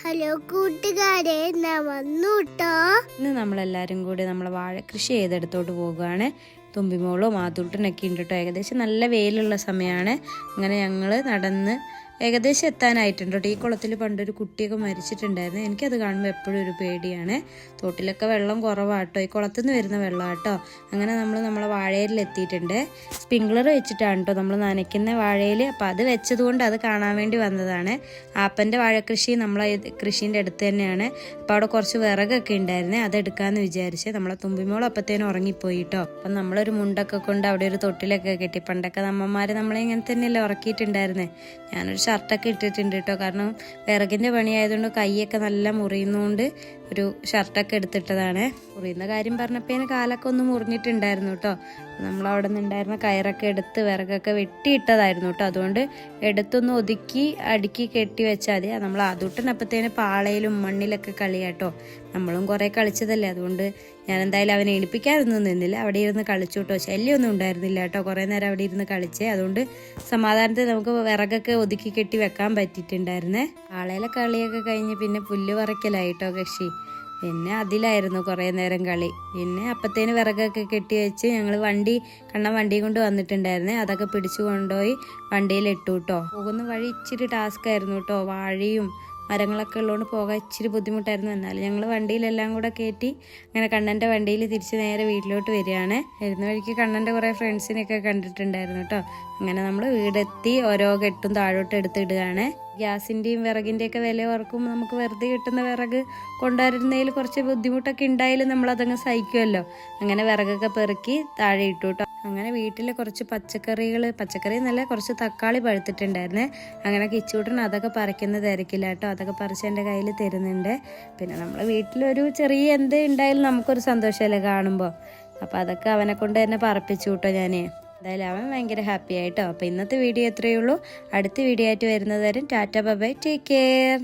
Hello കൂട്ടുകാരെ, ഞാൻ വന്നു കേട്ടോ. ഇന്ന് നമ്മളെല്ലാവരും കൂടി നമ്മളെ വാഴ കൃഷി ചെയ്തെടുത്തോട്ട് പോകുകയാണ്. തുമ്പിമോളും ആത്തൂട്ടനൊക്കെ ഉണ്ട് കേട്ടോ. ഏകദേശം നല്ല വെയിലുള്ള സമയമാണ്. അങ്ങനെ ഞങ്ങൾ നടന്ന് ഏകദേശം എത്താനായിട്ടുണ്ട് കേട്ടോ. ഈ കുളത്തിൽ പണ്ടൊരു കുട്ടിയൊക്കെ മരിച്ചിട്ടുണ്ടായിരുന്നു. എനിക്കത് കാണുമ്പോൾ എപ്പോഴും ഒരു പേടിയാണ്. തോട്ടിലൊക്കെ വെള്ളം കുറവാട്ടോ, ഈ കുളത്തിൽ നിന്ന് വരുന്ന വെള്ളം കേട്ടോ. അങ്ങനെ നമ്മളെ വാഴയിൽ എത്തിയിട്ടുണ്ട്. സ്പ്രിംഗ്ലർ വെച്ചിട്ടാണ് കേട്ടോ നമ്മൾ നനയ്ക്കുന്ന വാഴയിൽ. അപ്പം അത് വെച്ചതുകൊണ്ട് അത് കാണാൻ വേണ്ടി വന്നതാണ്. ആപ്പൻ്റെ വാഴക്കൃഷി നമ്മളെ കൃഷീൻ്റെ അടുത്ത് തന്നെയാണ്. അപ്പോൾ അവിടെ കുറച്ച് വിറകൊക്കെ ഉണ്ടായിരുന്നേ, അതെടുക്കാമെന്ന് വിചാരിച്ച്. നമ്മളെ തുമ്പിമോൾ അപ്പത്തേനും ഉറങ്ങിപ്പോയി കേട്ടോ. അപ്പം നമ്മളൊരു മുണ്ടൊക്കെ കൊണ്ട് അവിടെ ഒരു തൊട്ടിലൊക്കെ കെട്ടി. പണ്ടൊക്കെ അമ്മമാർ നമ്മളെ ഇങ്ങനെ തന്നെയല്ലേ ഉറക്കിയിട്ടുണ്ടായിരുന്നേ. ഞാനൊരു ഷർട്ടൊക്കെ ഇട്ടിട്ടുണ്ട് കേട്ടോ. കാരണം വിറകിൻ്റെ പണിയായതുകൊണ്ട് കൈയൊക്കെ നല്ല മുറിയുന്നതുകൊണ്ട് ഒരു ഷർട്ടൊക്കെ എടുത്തിട്ടതാണ്. മുറിയുന്ന കാര്യം പറഞ്ഞപ്പോൾ കാലൊക്കെ ഒന്ന് മുറിഞ്ഞിട്ടുണ്ടായിരുന്നു കേട്ടോ. നമ്മളവിടെ നിന്നുണ്ടായിരുന്ന കയറൊക്കെ എടുത്ത് വിറകൊക്കെ വെട്ടിയിട്ടതായിരുന്നു കേട്ടോ. അതുകൊണ്ട് എടുത്തൊന്ന് ഒതുക്കി അടുക്കി കെട്ടി വെച്ചാൽ മതി. നമ്മൾ അതുട്ടനപ്പത്തേന് പാളയിലും മണ്ണിലൊക്കെ കളിയാട്ടോ. നമ്മളും കുറേ കളിച്ചതല്ലേ, അതുകൊണ്ട് ഞാൻ എന്തായാലും അവനെ എണിപ്പിക്കാനൊന്നും നിന്നില്ല. അവിടെ ഇരുന്ന് കളിച്ചു കേട്ടോ. ശല്യമൊന്നും ഉണ്ടായിരുന്നില്ല കേട്ടോ. കുറേ നേരം അവിടെ ഇരുന്ന് കളിച്ചേ. അതുകൊണ്ട് സമാധാനത്തിൽ നമുക്ക് വിറകൊക്കെ ഒതുക്കി കെട്ടി വെക്കാൻ പറ്റിയിട്ടുണ്ടായിരുന്നേ. പാളയിലെ കളിയൊക്കെ കഴിഞ്ഞ് പിന്നെ പുല്ല് പറിക്കലായിട്ടോ കൃഷി. പിന്നെ അതിലായിരുന്നു കുറേ നേരം കളി. പിന്നെ അപ്പത്തേന് വിറകൊക്കെ കെട്ടി വെച്ച് ഞങ്ങൾ വണ്ടി കൊണ്ട് വന്നിട്ടുണ്ടായിരുന്നേ. അതൊക്കെ പിടിച്ചു കൊണ്ടുപോയി വണ്ടിയിലിട്ടു കേട്ടോ. പോകുന്ന വഴി ഇച്ചിരി ടാസ്ക് ആയിരുന്നു കേട്ടോ. വാഴയും മരങ്ങളൊക്കെ ഉള്ളതുകൊണ്ട് പോകാൻ ഇച്ചിരി ബുദ്ധിമുട്ടായിരുന്നു. എന്നാലും ഞങ്ങൾ വണ്ടിയിലെല്ലാം കൂടെ കയറ്റി അങ്ങനെ കണ്ണൻ്റെ വണ്ടിയിൽ തിരിച്ച് നേരെ വീട്ടിലോട്ട് വരികയാണ്. വരുന്ന വഴിക്ക് കണ്ണൻ്റെ കുറേ ഫ്രണ്ട്സിനെയൊക്കെ കണ്ടിട്ടുണ്ടായിരുന്നു കേട്ടോ. അങ്ങനെ നമ്മൾ വീടെത്തി ഓരോ കെട്ടും താഴോട്ട് എടുത്തിടുകയാണ്. ഗ്യാസിൻ്റെയും വിറകിൻ്റെയൊക്കെ വില ഓർക്കുമ്പോൾ നമുക്ക് വെറുതെ കിട്ടുന്ന വിറക് കൊണ്ടുവരുന്നതിൽ കുറച്ച് ബുദ്ധിമുട്ടൊക്കെ ഉണ്ടായാലും നമ്മളതങ്ങ് സഹിക്കുമല്ലോ. അങ്ങനെ വിറകൊക്കെ പെറുക്കി താഴെ ഇട്ടു കേട്ടോ. അങ്ങനെ വീട്ടിൽ കുറച്ച് പച്ചക്കറി നല്ല കുറച്ച് തക്കാളി പഴുത്തിട്ടുണ്ടായിരുന്നേ. അങ്ങനെ കിച്ചൂട്ടൻ അതൊക്കെ പറിക്കുന്ന തിരക്കില്ല കേട്ടോ. അതൊക്കെ പറിച്ച് എൻ്റെ കയ്യിൽ തരുന്നുണ്ട്. പിന്നെ നമ്മളെ വീട്ടിലൊരു ചെറിയ എന്ത് ഉണ്ടായാലും നമുക്കൊരു സന്തോഷമല്ലേ കാണുമ്പോൾ. അപ്പോൾ അതൊക്കെ അവനെ കൊണ്ട് തന്നെ പറപ്പിച്ചു കേട്ടോ ഞാൻ. എന്തായാലും അവൻ ഭയങ്കര ഹാപ്പി ആയിട്ടോ. അപ്പോൾ ഇന്നത്തെ വീഡിയോ എത്രയേ ഉള്ളൂ. അടുത്ത വീഡിയോ ആയിട്ട് വരുന്നത് വരെ Tata bye bye, take care.